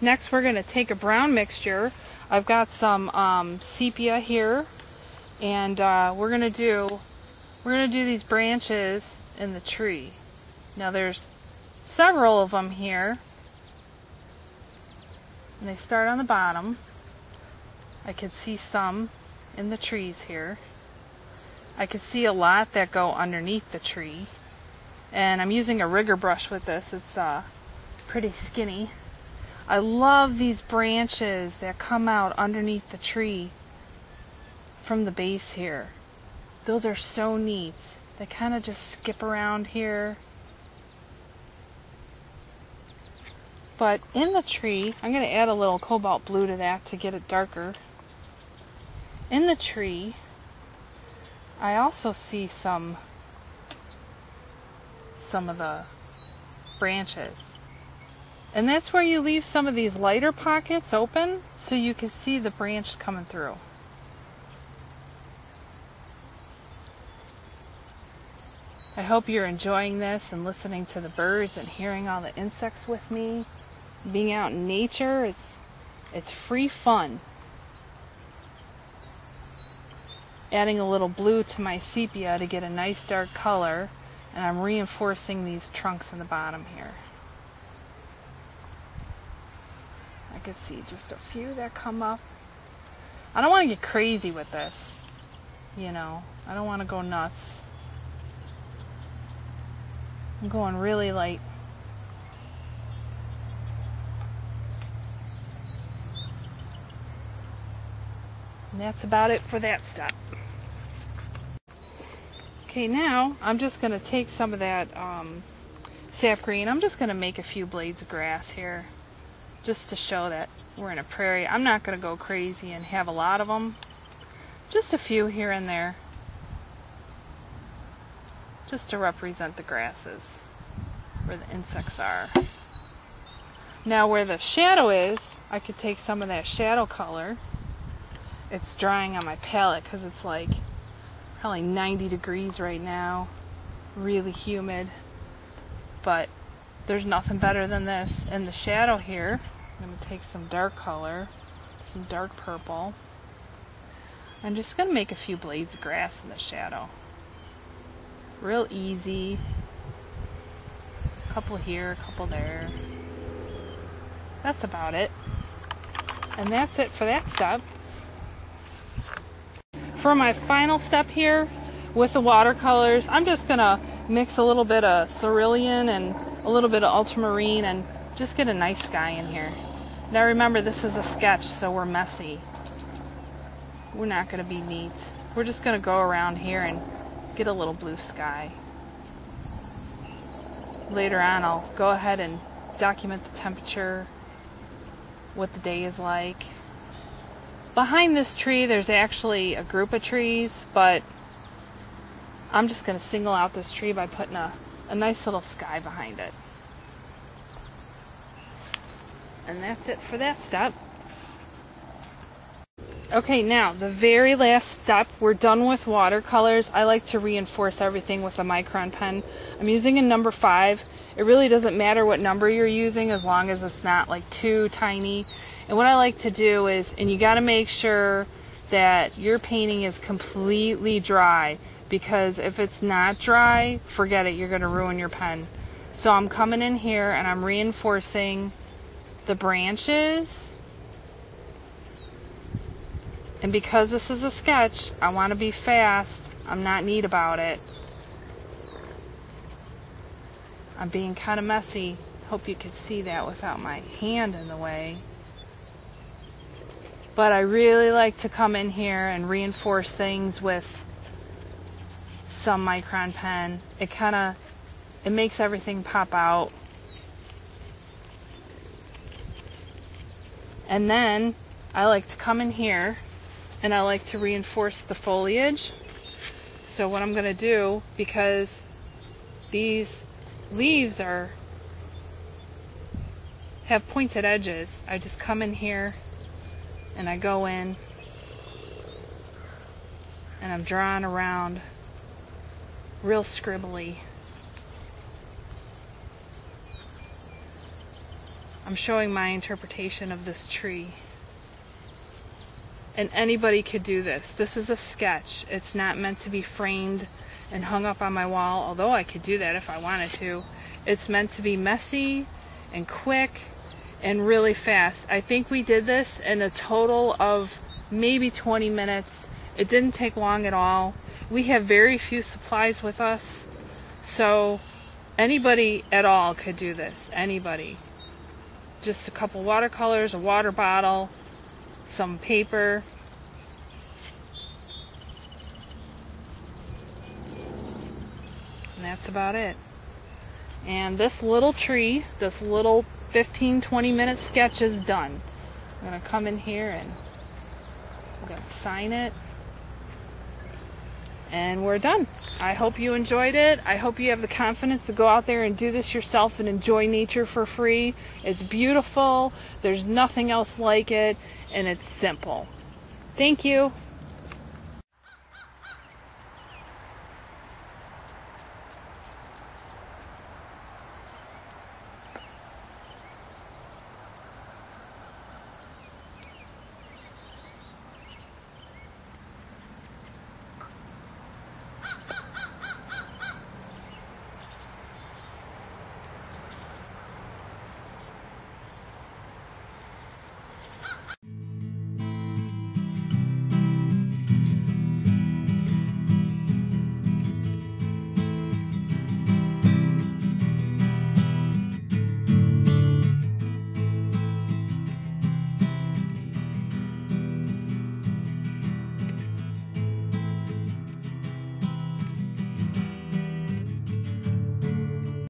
Next we're going to take a brown mixture. I've got some sepia here, and we're going to do these branches in the tree. Now there's several of them here, and they start on the bottom. I could see some in the trees here. I could see a lot that go underneath the tree, and I'm using a rigger brush with this. It's pretty skinny. I love these branches that come out underneath the tree from the base here. Those are so neat. They kind of just skip around here. But in the tree, I'm going to add a little cobalt blue to that to get it darker. In the tree, I also see some of the branches. And that's where you leave some of these lighter pockets open so you can see the branch coming through. I hope you're enjoying this and listening to the birds and hearing all the insects with me. Being out in nature, it's free fun. Adding a little blue to my sepia to get a nice dark color, and I'm reinforcing these trunks in the bottom here. I can see just a few that come up. I don't want to get crazy with this, you know. I don't want to go nuts. I'm going really light. And that's about it for that step. Okay, now I'm just going to take some of that sap green. I'm just going to make a few blades of grass here, just to show that we're in a prairie. I'm not going to go crazy and have a lot of them. Just a few here and there, just to represent the grasses where the insects are. Now where the shadow is, I could take some of that shadow color. It's drying on my palette because it's like probably 90 degrees right now, really humid, but there's nothing better than this. In the shadow here, I'm going to take some dark color, some dark purple. I'm just going to make a few blades of grass in the shadow. Real easy. A couple here, a couple there. That's about it. And that's it for that step. For my final step here with the watercolors, I'm just going to mix a little bit of cerulean and a little bit of ultramarine and just get a nice sky in here. Now remember, this is a sketch, so we're messy. We're not going to be neat. We're just going to go around here and get a little blue sky. Later on, I'll go ahead and document the temperature, what the day is like. Behind this tree, there's actually a group of trees, but I'm just going to single out this tree by putting a nice little sky behind it. And that's it for that step. Okay, now the very last step, we're done with watercolors. I like to reinforce everything with a micron pen. I'm using a number 5. It really doesn't matter what number you're using as long as it's not like too tiny. And what I like to do is, and you got to make sure that your painting is completely dry, because if it's not dry, forget it, you're going to ruin your pen. So I'm coming in here and I'm reinforcing the branches. And because this is a sketch, I want to be fast. I'm not neat about it. I'm being kind of messy. Hope you could see that without my hand in the way. But I really like to come in here and reinforce things with some micron pen. It makes everything pop out. And then I like to come in here and I like to reinforce the foliage. So what I'm going to do, because these leaves have pointed edges, I just come in here and I go in and I'm drawing around real scribbly. I'm showing my interpretation of this tree. And anybody could do this. This is a sketch. It's not meant to be framed and hung up on my wall, although I could do that if I wanted to. It's meant to be messy and quick and really fast. I think we did this in a total of maybe 20 minutes. It didn't take long at all. We have very few supplies with us, so anybody at all could do this. Anybody. Just a couple watercolors, a water bottle, some paper. And that's about it. And this little tree, this little 15-20 minute sketch is done. I'm going to come in here and I'm going to sign it. And we're done. I hope you enjoyed it. I hope you have the confidence to go out there and do this yourself and enjoy nature for free. It's beautiful. There's nothing else like it. And it's simple. Thank you.